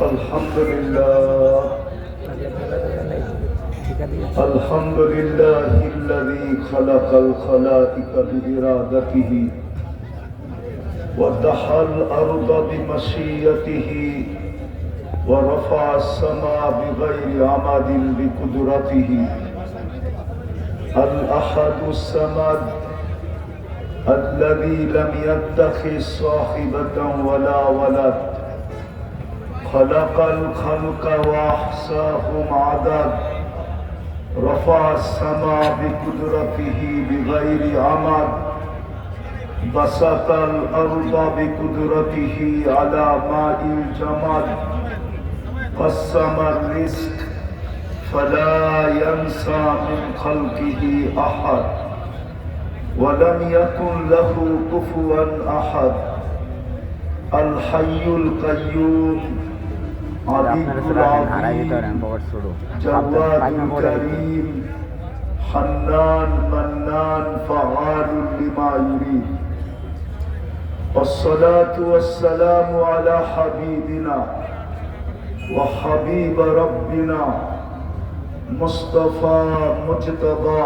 الحمد لله الحمد لله الذي خلق الخلائق بإرادته ودحى الأرض بمشيئته ورفع السماء بغير عمد بقدرته الأحد الصمد الذي لم يتخذ صاحبة ولا ولد خلق الخلق وأحصاهم عدد رفع السماء بقدرته بغير عمد بسط الأرض بقدرته على ماء الجمد قسم الرزق فلا ينسى من خلقه أحد ولم يكن له كفوا أحد الحي القيوم عبيد العظيم جواد الكريم حنان منان فعال لما يريد والصلاة والسلام على حبيبنا وحبيب ربنا مصطفى مجتبى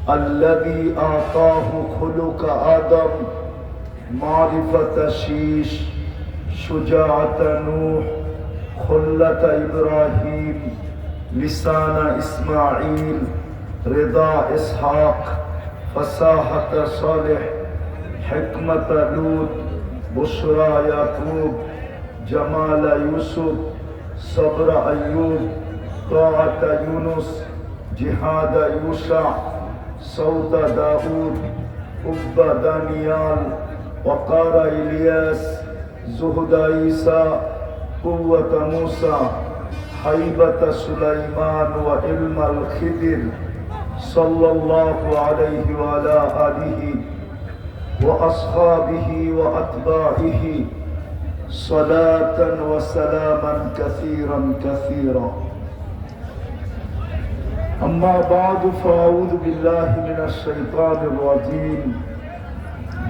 الذي آتاه خلق آدم معرفة شيش شجاعة نوح خلة إبراهيم لسان إسماعيل رضا إسحاق فصاحة صالح حكمة لوط بشرى يعقوب جمال يوسف صبر أيوب طاعة يونس جهاد يوشع صوت داود حب دانيال وقار إلياس زهد عيسى قوة موسى حيبة سليمان وعلم الخضر صلى الله عليه وعلى آله وأصحابه وأتباعه صلاة وسلاما كثيرا كثيرا أما بعد فأعوذ بالله من الشيطان الرجيم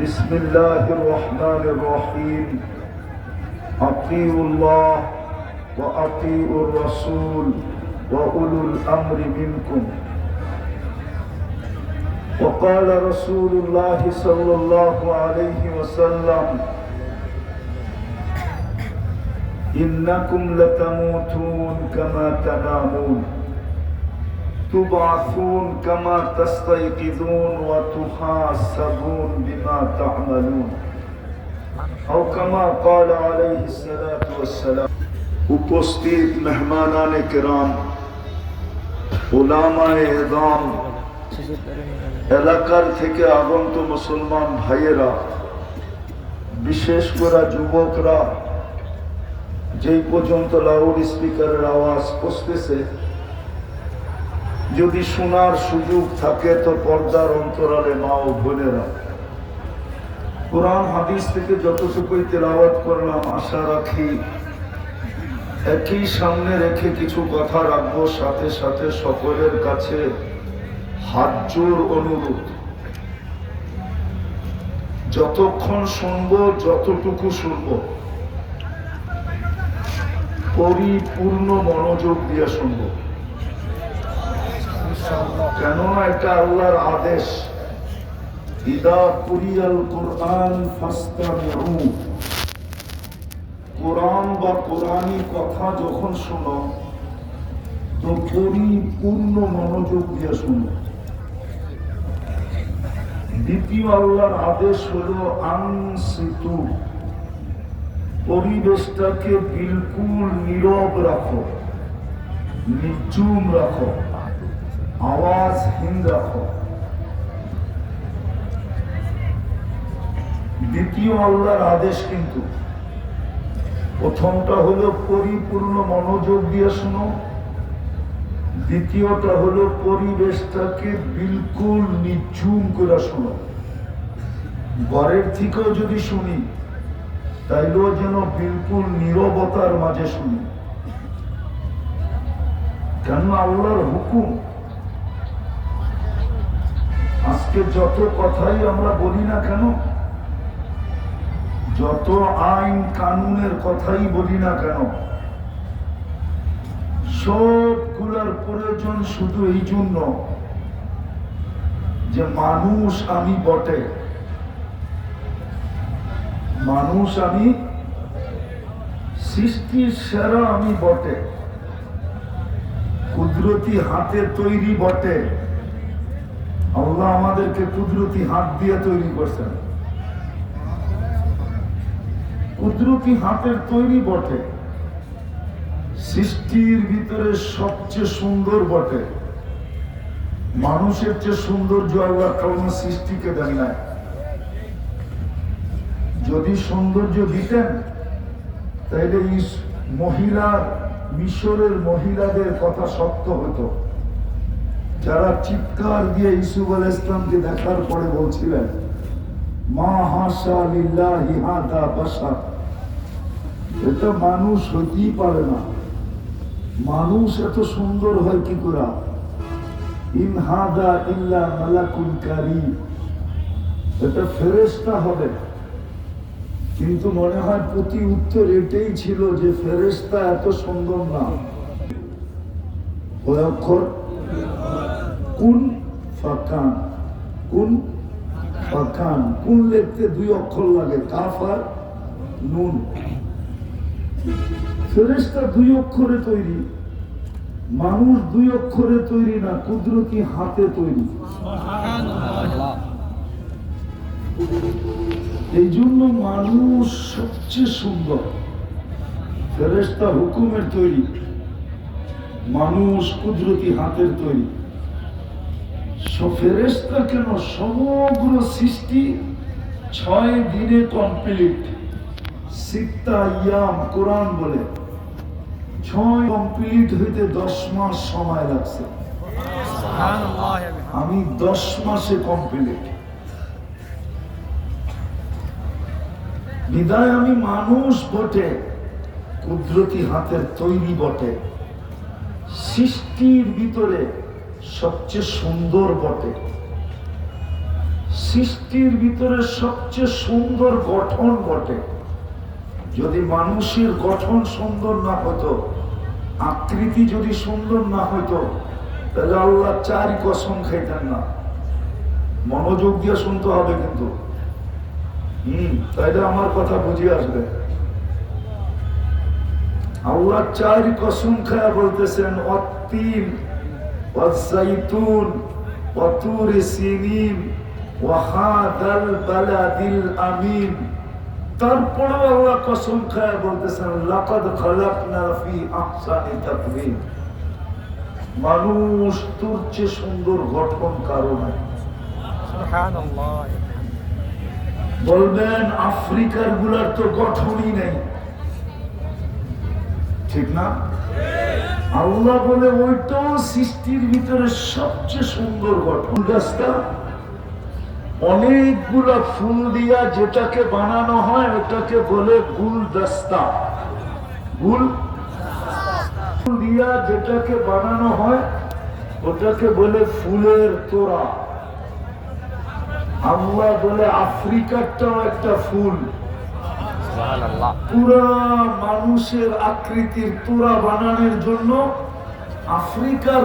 بسم الله الرحمن الرحيم أطيعوا الله وأطيعوا الرسول وأولو الأمر منكم وقال رسول الله صلى الله عليه وسلم إنكم لتموتون كما تنامون تبعثون كما تستيقظون وتحاسبون بما تعملون أو كما قال عليه الصلاة والسلام উপস্থিত মেহমানানে কেরাম উলামায়ে এযাম এলাকার থেকে আগত মুসলমান ভাইয়েরা বিশেষ করে যুবকরা যেই পর্যন্ত লাউড স্পিকারের আওয়াজ পৌঁছতেছে যদি শোনার সুযোগ থাকে তো পর্দার অন্তরালে মা ও বোনেরা কোরআন হাদিস থেকে যতটুকুই তেলাওয়াত করলাম আশা রাখি একই সামনে রেখে কিছু কথা রাখবো সাথে সাথে সকলের কাছে হাত জোর অনুরোধ যতক্ষণ শুনবো যতটুকু শুনবো পরিপূর্ণ মনোযোগ দিয়ে শুনবো কেননা এটা আল্লাহর আদেশ ইদা কুরিয়াল কুরআন ফাসতামিউ কোরআন বা কোরআনী কথা যখন শোনো তো পরিপূর্ণ মনোযোগ দিয়ে শুনো দ্বিতীয় আল্লাহর আদেশ হলো আনসিতু পরিবেশটাকে বিলকুল নীরব রাখো নির্জুম রাখো আওয়াজহীন রাখো দ্বিতীয় আল্লাহর আদেশ কিন্তু প্রথমটা হলো পরিপূর্ণ মনোযোগ দিয়ে শোনো দ্বিতীয়টা হলো পরিবেশটাকে বিলকুল নিঝুম করে শোনো ঘরের থেকেও যদি শুনি তাইলেও যেন বিলকুল নীরবতার মাঝে শুনি কেন আল্লাহর হুকুম আজকে যত কথাই আমরা বলি না কেন যত আইন কানুনের কথাই বলি না কেন, সবগুলার প্রয়োজন শুধু এই জন্য যে মানুষ আমি বটে, মানুষ আমি, সৃষ্টির সেরা আমি বটে, কুদরতি হাতে তৈরি বটে। আল্লাহ আমাদেরকে কুদরতি হাত দিয়ে তৈরি করছেন, কুদরতি হাতের তৈরি বটে, সৃষ্টির ভিতরে সবচেয়ে সুন্দর বটে। মানুষের চেয়ে সৌন্দর্য আল্লাহ কোন সৃষ্টিকে দেন না। যদি সৌন্দর্য দিতেন তাহলে মিশরের মহিলাদের কথা সত্য হতো, যারা চিৎকার দিয়ে ইউসুফ আলাইহিস সালামকে দেখার পরে বলছিলেন, মা হাসা লিল্লাহি হাদা বাশার, এটা মানুষ হইতেই পারে না, মানুষ এত সুন্দর হয় কি করে, ইন হাদা ইল্লা মালাকুন কারীম, এটা ফেরেশতা হবে। কিন্তু মনে হয় প্রতি উত্তর এটাই ছিল যে ফেরেশতা এত সুন্দর না। ওই অক্ষর কুন ফাকান, কুন ফাকান, কুন লিখতে 2 অক্ষর লাগে, কাফ আর নুন। ফেরেশতা 2 অক্ষরে তৈরি, মানুষ 2 অক্ষরে তৈরি না, কুদরতি হাতে তৈরি। এই জন্য মানুষ সবচেয়ে সুন্দর, ফেরেশতা হুকুমের তৈরি, মানুষ কুদরতি হাতের তৈরি। ফেরেশতা কেন, সমগ্র সৃষ্টি 6 দিনে কমপ্লিট। সিত্তা ইয়াম কোরআন বলে, 6 কমপ্লিট হইতে 10 মাস সময় লাগছে। আমি 10 মাসে কমপ্লিট। বিদায় আমি মানুষ বটে, কুদরতি হাতের তৈরি বটে, সৃষ্টির ভিতরে সবচেয়ে সুন্দর বটে, সৃষ্টির ভিতরে সবচেয়ে সুন্দর গঠন বটে। যদি মানুষের গঠন সুন্দর না হতো, আকৃতি যদি সুন্দর না হতো, তাহলে আল্লাহ 4 কসম খাইতেন না। মনোযোগ দিয়ে শুনতে হবে কিন্তু, তাইলে আমার কথা বুঝে আসবে। আল্লাহ 4 কসম খায়া বলতেছেন, অত্তিন ওয়াজ্জাইতুন ওয়া তুরি সিনিন ওয়া হাদাল বালাদিল আমিন। তারপরেও আল্লাহ কসম খায়া বলতেছেন, লাকাদ খালাকনা ফি আহসানি তাকওয়িম। মানুষ তোর চেয়ে সুন্দর গঠন কারো নাই। সুবহানাল্লাহ। বলবেন আফ্রিকার গুলার তো গঠনই নেই, ঠিক না? আল্লাহ বলে ওইটাও সৃষ্টির ভিতরে সবচেয়ে সুন্দর গঠন। গাছটা অনেকগুলা ফুল দিয়া যেটাকে বানানো হয় ওটাকে বলে গুলদস্তা। ফুল দিয়া যেটাকে বানানো হয় ওটাকে বলে ফুলের তোড়া। আল্লাহ বলে আফ্রিকাটাও একটা ফুল। পুরা মানুষের আকৃতির তোড়া বানানোর জন্য আফ্রিকার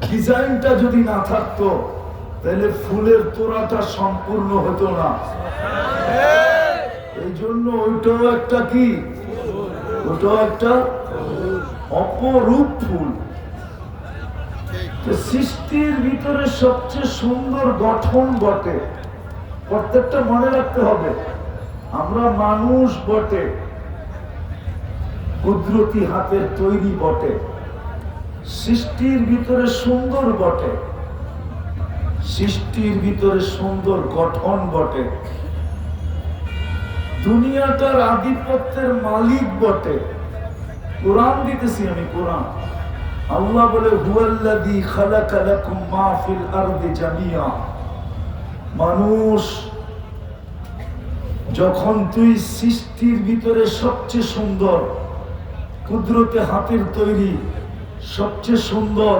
ডিজাইনটা যদি না থাকতো তাহলে ফুলের তোড়াটা সম্পূর্ণ হতো না। এই জন্য ওইটাও একটা কি, ওটাও একটা অপরূপ ফুল। সৃষ্টির ভিতরে সবচেয়ে সুন্দর গঠন বটে, প্রত্যেকটা মনে রাখতে হবে। আমরা মানুষ বটে, কুদরতি হাতের তৈরি বটে, সৃষ্টির ভিতরে সুন্দর বটে, সৃষ্টির ভিতরে সুন্দর গঠন বটে, দুনিয়াটার আধিপত্যের মালিক বটে। কোরআন দিতেছি আমি, কোরআন। আল্লাহ বলে হুয়াল্লাযী খালাকা লাকুম মা ফিল আরদি জামিয়া। মানুষ, যখন তুই সৃষ্টির ভিতরে সবচেয়ে সুন্দর, কুদরতে হাতের তৈরি সবচেয়ে সুন্দর,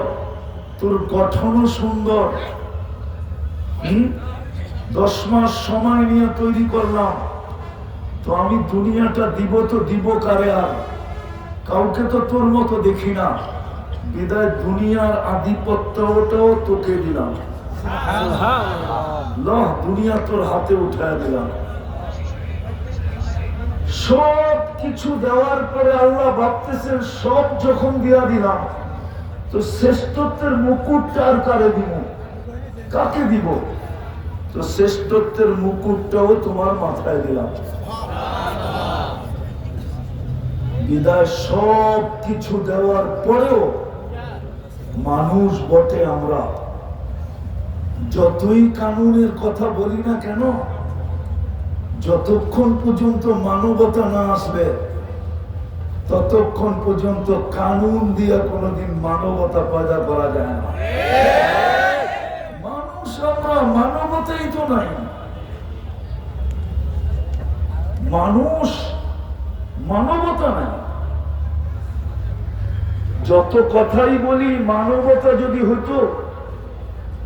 তোর গঠনও সুন্দর, 10 মাস সময় নিয়ে তৈরি করলাম, তো আমি দুনিয়াটা দিব তো দিব কারে, আর কাউকে তো তোর মতো দেখি না, বিদায় দুনিয়ার আধিপত্যটাও তোকে দিলাম, দুনিয়া তোর হাতে উঠায় দিলাম। সব কিছু দেওয়ার পরে আল্লাহ ভাবতেছেন সব যখন দিয়া দিলাম, তো শ্রেষ্ঠত্বের মুকুটটা আর কারে দিব, কাকে দিব? তো শ্রেষ্ঠত্বের মুকুটটাও তোমার মাথায় দিলাম। বিদায় সব কিছু দেওয়ার পরেও মানুষ বটে আমরা, যতই কানুনের কথা বলি না কেন, যতক্ষণ পর্যন্ত মানবতা না আসবে ততক্ষণ পর্যন্ত কানুন দিয়ে কোনোদিন মানবতা পয়দা করা যায় না। মানুষ আমরা, মানবতাই তো নাই। মানুষ, মানবতা নাই। যত কথাই বলি মানবতা যদি হতো,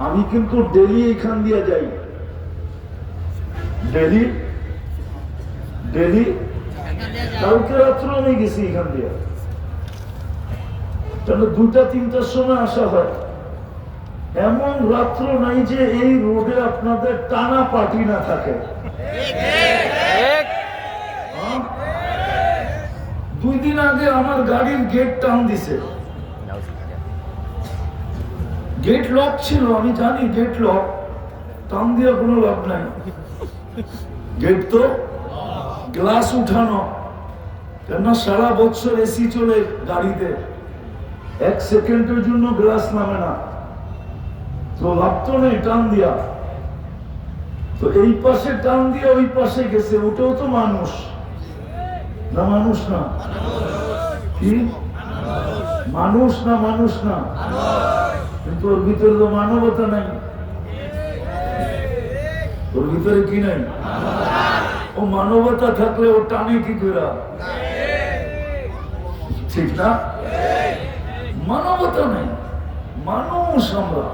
আমি কিন্তু ডেলি এখান দিয়ে যাই, ডেলি ডেলি কালকে রাত্রে আমি গেছি এখান দিয়ে, কেন 2টা-3টার সময় আসা হয়। এমন রাত্র নাই যে এই রোডে আপনাদের টানা পার্টি না থাকে। 2 দিন আগে আমার গাড়ির গেট টান দিছে, গেট লক ছিল, আমি জানি গেট লক, টান দিয়ে কোনো লাভ নাই, গেট তো গ্লাস উঠানো, কেননা সারা বছর এসি চলে গাড়িতে, 1 সেকেন্ডের জন্য গ্লাস নামে না, তো লাগতো নেই টান দিয়া। তো এই পাশে টান দিয়ে ওই পাশে গেছে, ওটাও তো মানুষ না? মানুষ না কি? মানুষ না? মানুষ না, কিন্তু ওর ভিতরে তো মানবতা নাই। ওর ভিতরে কি নাই? ও মানবতা থাকলে ও টানে কি করে? ঠিক না? মানবতা নাই, মানুষ আমরা।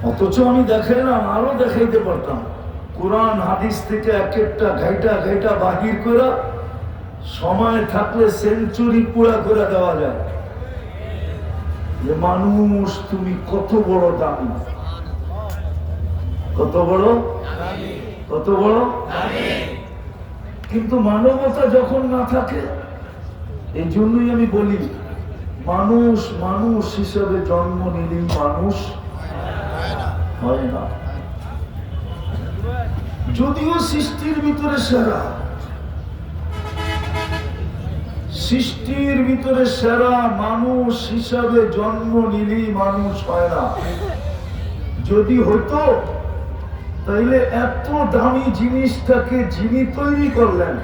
অথচ আমি দেখাইলাম, আরো দেখাইতে পারতাম, কোরআন হাদিস থেকে এক একটা ঘাইটা ঘাইটা বাহির করে সময় থাকলে সেঞ্চুরি পুরা করে দেওয়া যায় যে মানুষ তুমি কত বড় দামি, কত বড়, কত বড়। কিন্তু মানবতা যখন না থাকে, এই জন্যই আমি বলি মানুষ মানুষ হিসেবে জন্ম নিলেই মানুষ হয় না। যদিও সৃষ্টির ভিতরে সেরা, সৃষ্টির ভিতরে সেরা মানুষ হিসাবে জন্ম নিলেই মানুষ হয় না। যদি হতো তাইলে এত দামি জিনিসটাকে যিনি তৈরি করলেন,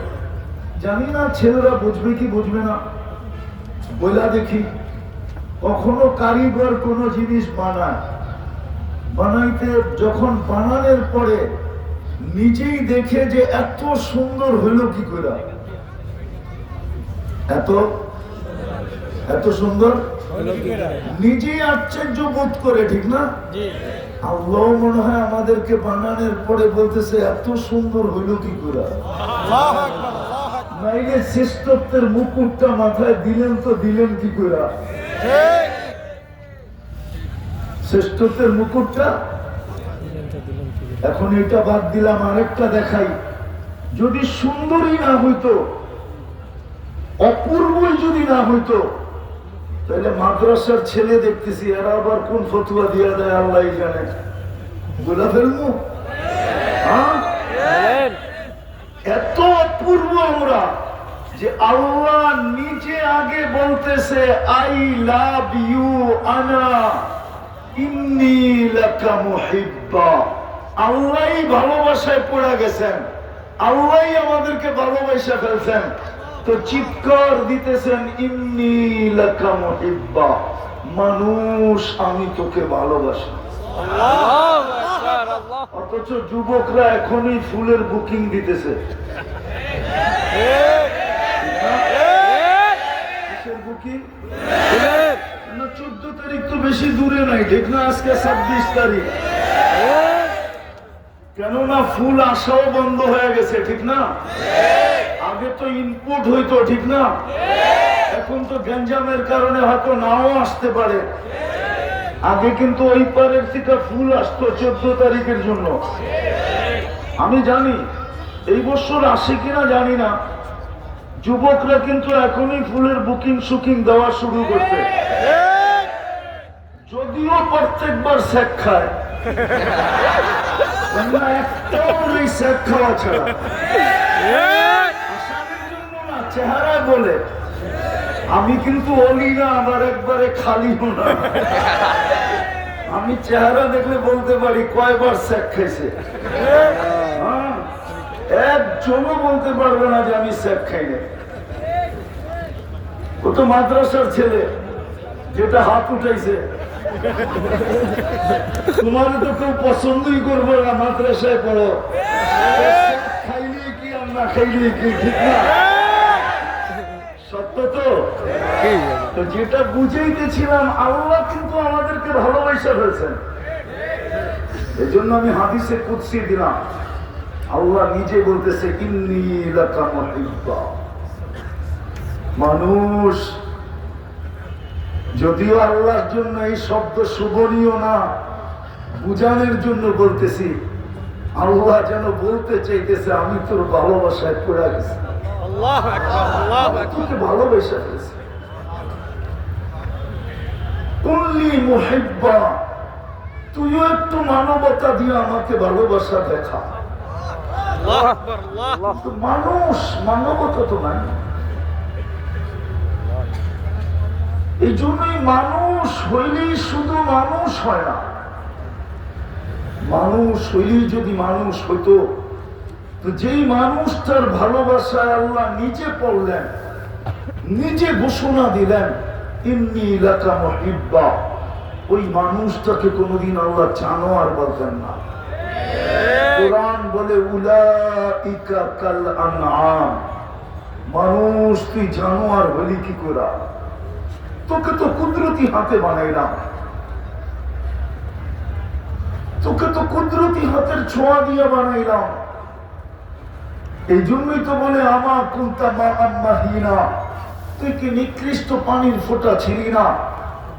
জানি না ছেলেরা বুঝবে কি বুঝবে না, বইলা দেখি। কখনো কারিগর কোনো জিনিস বানায়, বানাইতে যখন বানানোর পরে নিজেই দেখে যে এত সুন্দর হইল কি করে, এত এত সুন্দর, নিজেই আশ্চর্য বোধ করে, ঠিক না? আল্লাহ মনে হয় আমাদেরকে বানানোর পরে বলতেছে এত সুন্দর হইল কি করে। নাইলে শ্রেষ্ঠত্বের মুকুটটা মাথায় দিলেন তো দিলেন কি করে? শ্রেষ্ঠত্বের মুকুটটা এখন এটা বাদ দিলাম, আরেকটা দেখাই। যদি সুন্দরী না হইতো, অপূর্বই যদি না হইতো, তাহলে মাদ্রাসার ছেলে দেখতেছি এরা আবার কোন ফতুয়া দিয়া দেয় আল্লাহ জানে, বলে ফেলবো। এত অপূর্ব আমরা যে আল্লাহ নিজে আগে বলতেছে আই লাভ ইউ আনা ইন্নী লাকা মুহিব্বা। আল্লাহই ভালোবাসায় পড়ে গেছেন, আল্লাহই আমাদেরকে ভালোবাসা ফেলছেন, তো চিৎকার দিতেছেন ইন্নী লাকা মুহিব্বা, মানুষ আমি তোকে ভালোবাসি। অথচ যুবকরা এখনই ফুলের বুকিং দিতেছে। বুকিং 14 তারিখ তো বেশি দূরে নাই, ঠিক না? আজকে 26 তারিখ। কেননা ফুল আসাও বন্ধ হয়ে গেছে, ঠিক না? আগে তো ইনপুট হইতো, ঠিক না? এখন তো গ্যাঞ্জামের কারণে হয়তো নাও আসতে পারে। আগে কিন্তু ওই পারের থেকে ফুল আসতো 14 তারিখের জন্য। আমি জানি এই বছর আসে কিনা জানি না, যুবকরা কিন্তু এখনই ফুলের বুকিং সুকিং দেওয়া শুরু করছে, যদিও প্রত্যেকবার শেখ খায়, একটাও নেই শেখ খাওয়া ছাড়া। আসামের জন্য না, চেহারায় বলে আমি কিন্তু অলি না, আবার একবারে খালিও না। আমি চেহারা দেখলে বলতে পারি কয়বার শেখ খাইছে। একজনও বলতে পারবে না যে আমি শেখ খাই না। ও তো মাদ্রাসার ছেলে, যেটা হাত উঠাইছে। তোমার তো কেউ পছন্দই করবো না, মাদ্রাসায় পড়ো, খাইলে কি আর না খাইলে কি, ঠিক না? সত্য তো। যেটা বুঝাইতেছিলাম, আল্লাহ কিন্তু আমাদেরকে ভালোবাসা হয়েছেন। এই জন্য আমি হাদিসে কুদসি দিলাম, আল্লাহ নিজে বলতেছে ইন্নী লাকা মুহিব্বা। মানুষ যদিও আল্লাহর জন্য এই শব্দ শোভনীয় না, বুঝানোর জন্য বলতেছি, আল্লাহ যেন বলতে চাইতেছে আমি তোর ভালোবাসায় পড়ে গেছি, তোকে ভালোবাসা গেছি। কুল্লি মুহিব্বা, তুইও একটু মানবতা দিয়ে আমাকে ভালোবাসা দেখা। মানুষ মানবতা তো নাই। এই জন্যই মানুষ হইলেই শুধু মানুষ হয় না, মানুষ হইলেই যদি মানুষ হইতো, তো যেই মানুষটার ভালোবাসায় আল্লাহ নিজে পড়লেন, নিজে ঘোষণা দিলেন ইন্নী লাকা মুহিব্বা, ওই মানুষটাকে কোনোদিন আল্লাহ জানোয়ার বলতেন না। কোরআন বলে উলাইকা কাল আনআম, মানুষ তুই জানোয়ার হলি কি করে? তোকে তো কুদরতি হাতে বানাইলাম, তোকে তো কুদরতি হাতের ছোঁয়া দিয়ে বানাইলাম। এই জন্যই তো বলে আমা কুনতা মাআম মাহিনা, তুই কি নিকৃষ্ট পানির ফোঁটা ছিলি না?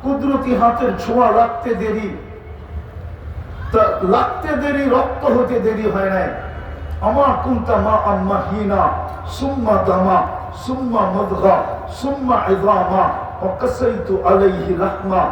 কুদরতি হাতের ছোঁয়া লাগতে দেরি, লাগতে দেরি, রক্ত হতে দেরি হয় নাই। আমা কুনতা মাআম মাহিনা সুম্মা দামা সুম্মা মুদগা সুম্মা ইযামা ওয়া কাসাইতু আলাইহি লাহমা।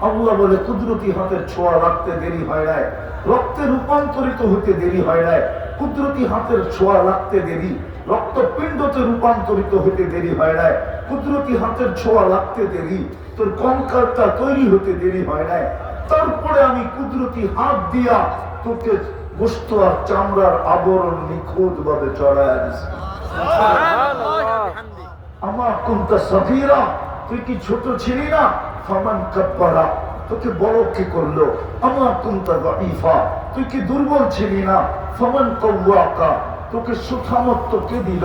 আল্লাহ বলে কুদরতি হাতের ছোঁয়া লাগতে দেরি হয় নাই, রক্তে রূপান্তরিত হতে দেরি হয় নাই। কুদরতি হাতের ছোঁয়া লাগতে দেরি, রক্তপিণ্ডতে রূপান্তরিত হতে দেরি হয় নাই। কুদরতি হাতের ছোঁয়া লাগতে দেরি, তোর কঙ্কালটা তৈরি হতে দেরি হয় নাই। তারপরে আমি কুদরতি হাত দিয়া তোকে গোশত আর চামড়ার আবরণ নিখুঁত ভাবে চড়াইয়া দিছি। আমার কুনতা সগীরা, তুই কি ছোট ছিলি না? ফামান কাব্বারা, তোকে বড় কি করলো? আমার কুনতা দাঈফা, তুই কি দুর্বল ছিলি না? ফামান কাওয়াকা, তোকে সুসামর্থ্য কে দিল?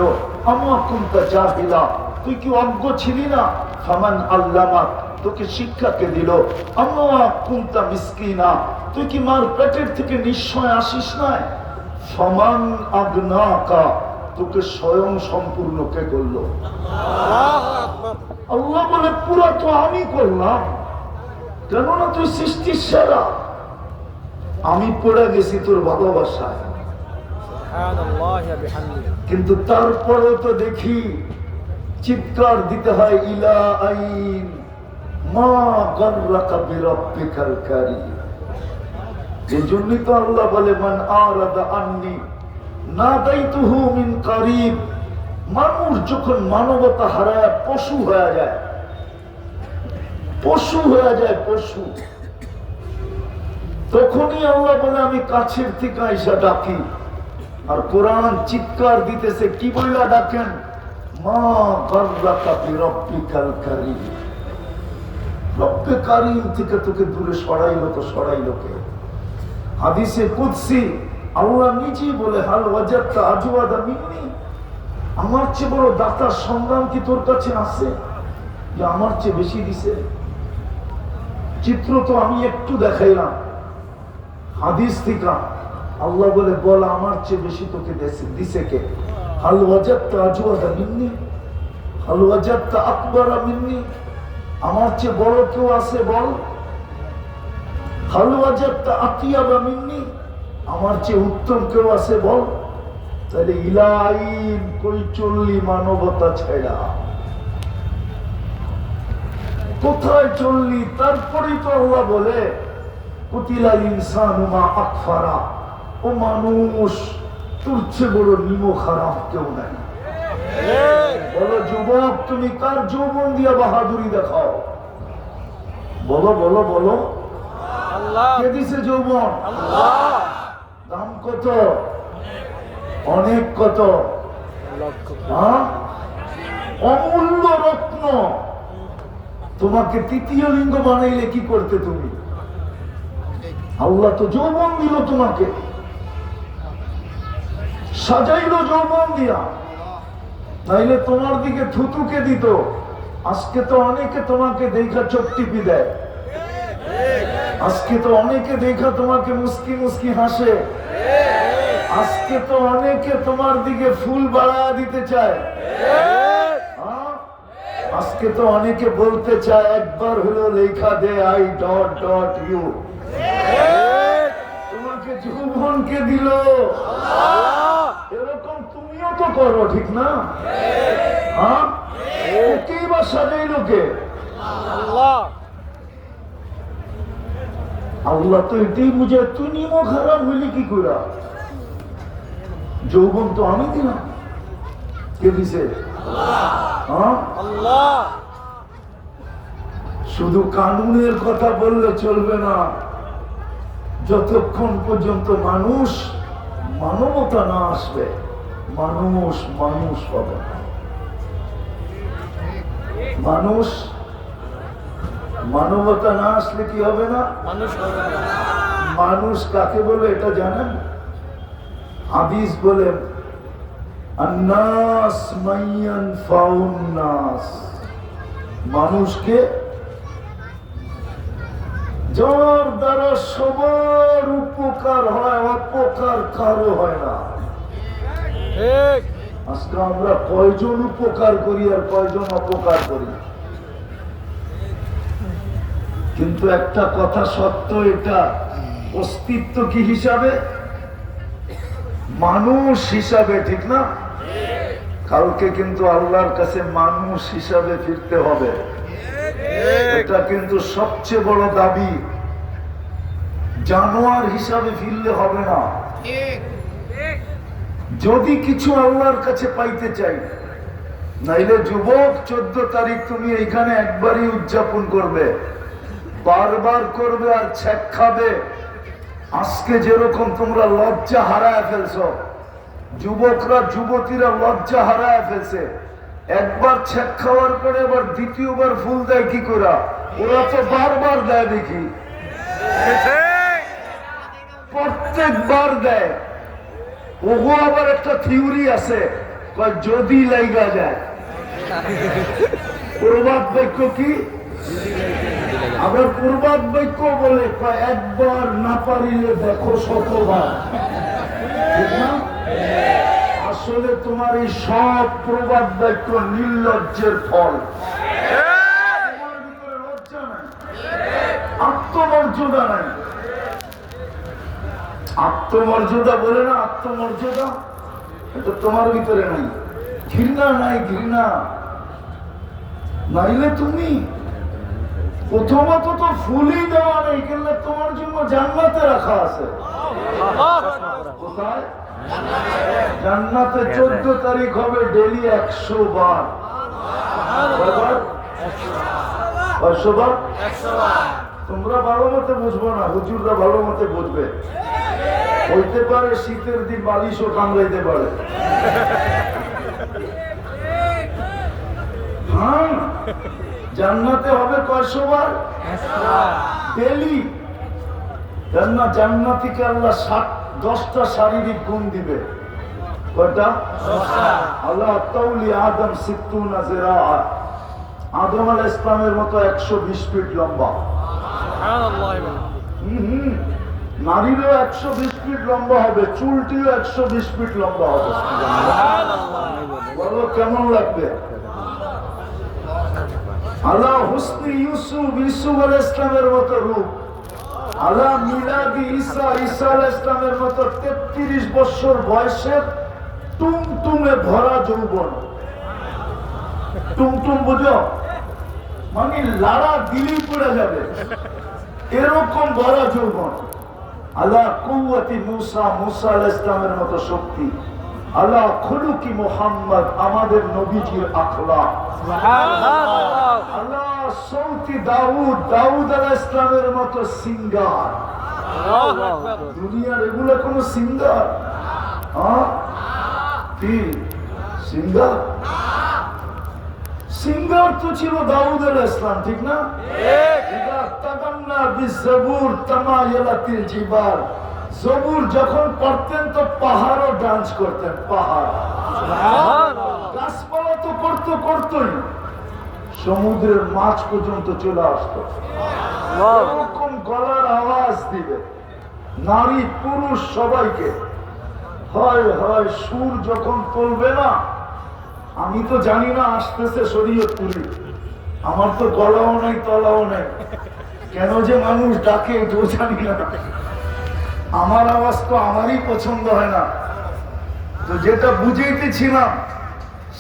আমার কুনতা জাহিলা, তুই কি অজ্ঞ ছিলি না? ফামান আল্লামাক, তোকে শিক্ষা কে দিল? আমার কুনতা মিসকিনা, তুই কি মার পেটের থেকে নিশ্চয় আসিস নাই? ফামান আগনাকা, তোকে স্বয়ং সম্পূর্ণ কে করলো? আল্লাহ বলে পুরা তো আমি করলাম, কেননা তুই সৃষ্টির সেরা। আমি পড়ে গেছি তোর ভালোবাসায়, কিন্তু তারপরে তো দেখি চিৎকার দিতে হয় ইলা আইন মা গাররাকা বিরাব্বিকাল কারীম। এই জন্যই তো আল্লাহ বলে মান আরাদা আন্নি নাদাইতুহু মিন কারীব। মানুষ যখন মানবতা হারায় পশু হয়ে যায়, পশু হয়ে যায়, পশু, তখনই আল্লাহ বলে আমি কাছের থেকে আইসা ডাকি। আর কোরআন চিৎকার দিতেছে, কি বইলা ডাকেন? মা গাররাকা বিরাব্বিকাল কারীম। রব্বে কারীম থেকে তোকে দূরে সরাইলো তো সরাইলো কে? হাদিসে কুদসি আল্লাহ নিজেই বলে হাল ওয়াজাদতা আজওয়াদা মিন্নি, আমার চেয়ে বড় দাতার সন্ধান কি তোর কাছে আছে যে আমার চেয়ে বেশি দিছে? চিত্র তো আমি একটু দেখাইলাম হাদিস থেকে, আল্লাহ বলে, বল আমার চেয়ে বেশি তোকে দিছে কে? হাল ওয়াজাদতা আজওয়াদা মিন্নি, হাল ওয়াজাদতা আকবারা মিন্নি, আমার চেয়ে বড় কেউ আছে বল? হাল ওয়াজাদতা আতিয়াবা মিন্নি, আমার চেয়ে উত্তম কেউ আছে বল? তাহলে ইলাইন কই চললি মানবতা ছেড়া, কোথায় চললি? তারপরেই তো আল্লাহ বলে কুতিলাল ইনসানু মা আকফারা, ও মানুষ তোর চেয়ে বড় নিমো খারাপ কেউ নাই। বলো যুবক, তুমি কার যৌবন দিয়া বাহাদুরি দেখাও? বলো বলো বলো, কে দিছে যৌবন? দাম কত? অনেক কত? অমূল্য রত্ন। তোমাকে তৃতীয় লিঙ্গ বানাইলে কি করতে তুমি? আল্লাহ তো যৌবন দিল তোমাকে, সাজাইলো যৌবন দিয়া, নাইলে তোমার দিকে থুতুকে দিত। আজকে তো অনেকে তোমাকে দেখা চোখ টিপি দেয়, আজকে তো অনেকে দেখা তোমাকে মুস্কি মুস্কি হাসে, আজকে তো অনেকে তোমার দিকে ফুল বাড়ায় দিতে চায়, আজকে তো অনেকে বলতে চায় একবার হলো লেখা দে আই ডট ডট ইউ। তোমাকে যৌবনকে দিল, এরকম তুমিও তো করো, ঠিক না? ওকেই বা সাজাইলো কে? আল্লাহ তো এটাই বুঝে, তুই নিমো খারাপ হইলি কি করে? যৌবন তো আমি দিলাম, কে দিছে? শুধু কানুনের কথা বললে চলবে না, যতক্ষণ পর্যন্ত মানুষ মানবতা না আসবে, মানুষ মানুষ হবে না। মানুষ মানবতা না আসলে কি হবে না? মানুষ কাকে বলে এটা জানেন? হাদিস বলে আন্নাস মাইয়ান ফাউন্নাস, মানুষকে যার দ্বারা সবার উপকার হয়, অপকার কারো হয় না। আজকে আমরা কয়জন উপকার করি আর কয়জন অপকার করি? কিন্তু একটা কথা সত্য, এটা অস্তিত্ব কি হিসাবে? মানুষ হিসাবে, ঠিক না? কালকে কিন্তু আল্লাহর কাছে মানুষ হিসাবে ফিরতে হবে, এটা কিন্তু সবচেয়ে বড় দাবি। জানোয়ার হিসাবে ফিরলে হবে না। যদি কিছু আল্লাহর কাছে পাইতে চাই, নাইলে যুবক 14 তারিখ তুমি এখানে একবারই উদযাপন করবে, বারবার করবে আর ছেক খাবে। আজকে যেরকম তোমরা লজ্জা হারায় ফেলছো, যুবকরা যুবতীরা লজ্জা হারায় ফেলছে, একবার ছেক খাওয়ার পরে আবার দ্বিতীয়বার ফুল দেয় কি করে? ওরা তো বারবার দেয়, দেখি প্রত্যেকবার দেয়। ওগো আবার একটা থিওরি আছে, যদি লাইগা যায়। প্রবাদ বাক্য কি? আবার প্রবাদ বাক্য বলে একবার না পারিলে দেখো শতবার, ঠিক না? আসলে তোমার এই সব প্রবাদ বাক্য নির্লজ্জের ফল। তোমার ভিতরে লজ্জা নাই, আত্মমর্যাদা নাই। আত্মমর্যাদা বলে না, আত্মমর্যাদা এটা তোমার ভিতরে নাই। ঘৃণা নাই, ঘৃণা নাইলে তুমি প্রথমত তো ফুলই দেওয়া নেই, কিন্তু তোমার জন্য জান্নাতে রাখা আছে। কোথায়? জান্নাতে 14 তারিখ হবে ডেলি 100 বার। 100 বার? তোমরা ভালো মতে বুঝবো না, হুজুররা ভালো মতে বুঝবে। হইতে পারে শীতের দিন বালিশও কামড়াইতে পারে। হ্যাঁ, জান্নাতে হবে 100 বার ডেলি। জান্নাতীকে আল্লাহ 10টা শারীরিক গুণ দিবে। কয়টা? আল্লাহ তাউলি আদম 60 জিরাআ, আদম আলাইহিস সালামের মতো 120 ফিট লম্বা। নারীরও 120 ফিট লম্বা হবে, চুলটিও 120 ফিট লম্বা হবে। বলো কেমন লাগবে? আলা হুসনি ইউসুফ, ইউসুফ আলাইহিস সালামের মতো রূপ। আলা মিলাদি ঈসা, ঈসা আলাইহিস সালামের মতো 33 বছর বয়সের টুমটুমে ভরা যৌবন। টুমটুম বুঝো, মানে লাড়া দিলেই পড়ে যাবে, এরকম ভরা যৌবন। আলা কুওয়াতি মুসা, মুসা আলাইহিস সালামের মতো শক্তি। আলা খুলুকি মুহাম্মদ, আমাদের নবীজির আখলাক। সুবহানাল্লাহ। আলা সৌতি দাউদ, দাউদ আলাইহিস সালামের মতো সিঙ্গার। আল্লাহু আকবার। দুনিয়ার এগুলো কোন সিঙ্গার? হ্যাঁ কি সিঙ্গার? সিঙ্গার তো ছিল দাউদ আলাইহিস সালাম, ঠিক না? জবুর যখন পড়তেন তো পাহাড়ও ডান্স করতেন, পাহাড়। গাছপালা তো করতোই, সমুদ্রের মাছ পর্যন্ত চলে আসতো। এরকম গলার আওয়াজ দিবে, নারী পুরুষ সবাইকে। হয় হয় সুর যখন তুলবে না, আমি তো জানি না আসতেছে শরীয়তপুরে, আমার তো গলাও নাই তলাও নাই, কেন যে মানুষ ডাকে এটাও জানি না। আমার আওয়াজ তো আমারই পছন্দ হয় না, তো যেটা বুঝাইতেছিলাম,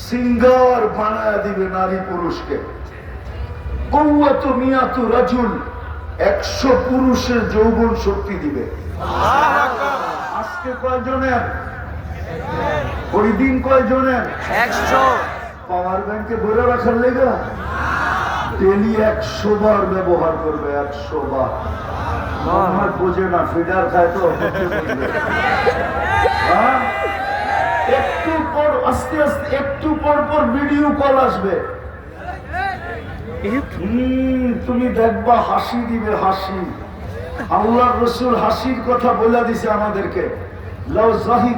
সিঙ্গার বানায় দিবে নারী পুরুষকে। কওয়াত মিয়াতু রাজুল, 100 পুরুষের যৌবন শক্তি দিবে। আজকে কয়জনের? ওই দিন কয়জনের? 100। পাওয়ার ব্যাংকে ভরে রাখার লেগা ডেলি 100 বার ব্যবহার করবে, 100 বার। আমার বোঝে না, ফিডার খায় তো। একটু পর আস্তে আস্তে, একটু পর পর ভিডিও কল আসবে, তুমি দেখবা হাসি দিবে, হাসি। আল্লাহ রসুল হাসির কথা বলে দিছে আমাদেরকে। লাউ জাহিক